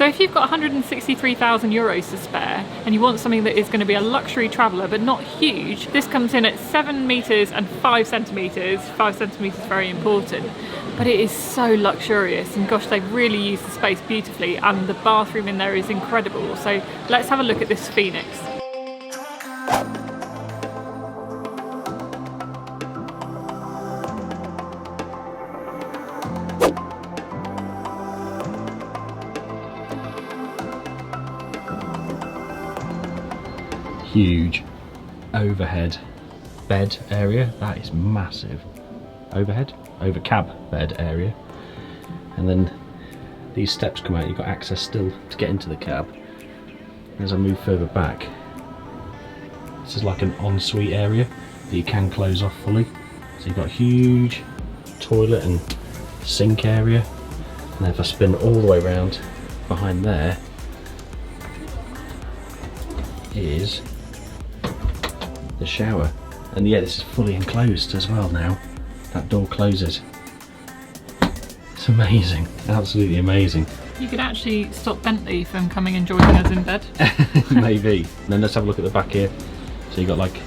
So if you've got 163,000 euros to spare and you want something that is going to be a luxury traveller but not huge, this comes in at 7 metres and 5 centimetres. 5 centimetres very important, but it is so luxurious, and gosh, they've really used the space beautifully, and the bathroom in there is incredible. So let's have a look at this Phoenix. Huge overhead bed area, that is massive. Over cab bed area, and then these steps come out, you've got access still to get into the cab. As I move further back, this is like an ensuite area that you can close off fully, so you've got a huge toilet and sink area, and then if I spin all the way around, behind there is the shower. And yeah, this is fully enclosed as well now. That door closes. It's amazing, absolutely amazing. You could actually stop Bentley from coming and joining us in bed. Maybe. And then let's have a look at the back here. So you got like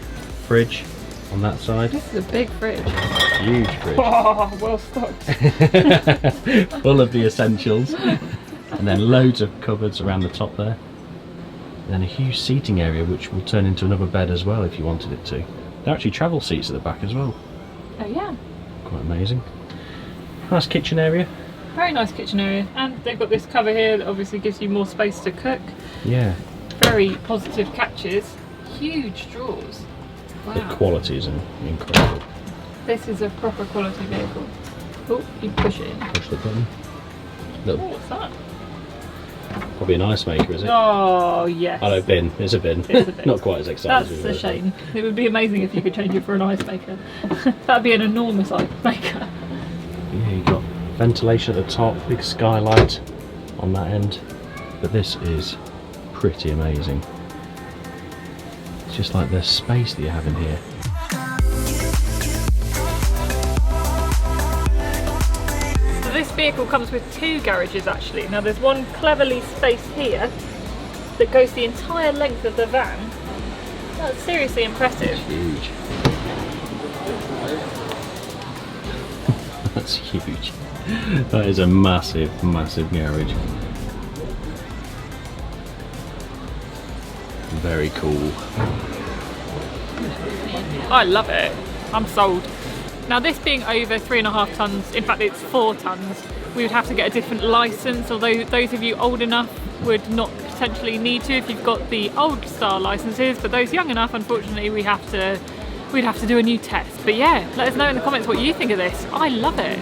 fridge on that side. This is a big fridge. Huge fridge. Oh, well stocked. Full of the essentials. And then loads of cupboards around the top there. And then a huge seating area which will turn into another bed as well if you wanted it to. There are actually travel seats at the back as well. Oh yeah. Quite amazing. Nice kitchen area. Very nice kitchen area, and they've got this cover here that obviously gives you more space to cook. Yeah. Very positive catches. Huge drawers. Wow. The quality is incredible. This is a proper quality vehicle. Oh, you push it in. Push the button. Look, Oh, what's that? probably an ice maker, is it? Oh yes. Oh no, bin. It's a bin. It's a bin. Not quite as exciting. That's a shame. It would be amazing if you could change it for an ice maker. That'd be an enormous ice maker. Yeah, you've got ventilation at the top, big skylight on that end. But this is pretty amazing. It's just like the space that you have in here. This vehicle comes with 2 garages actually. Now there's one cleverly spaced here that goes the entire length of the van. That's seriously impressive. It's huge. That's huge. That is a massive, massive garage. Very cool. I love it. I'm sold. Now this being over 3.5 tonnes, in fact it's 4 tonnes, we would have to get a different licence, although those of you old enough would not potentially need to if you've got the old style licences, but those young enough, unfortunately, we'd have to do a new test. But yeah, let us know in the comments what you think of this. I love it.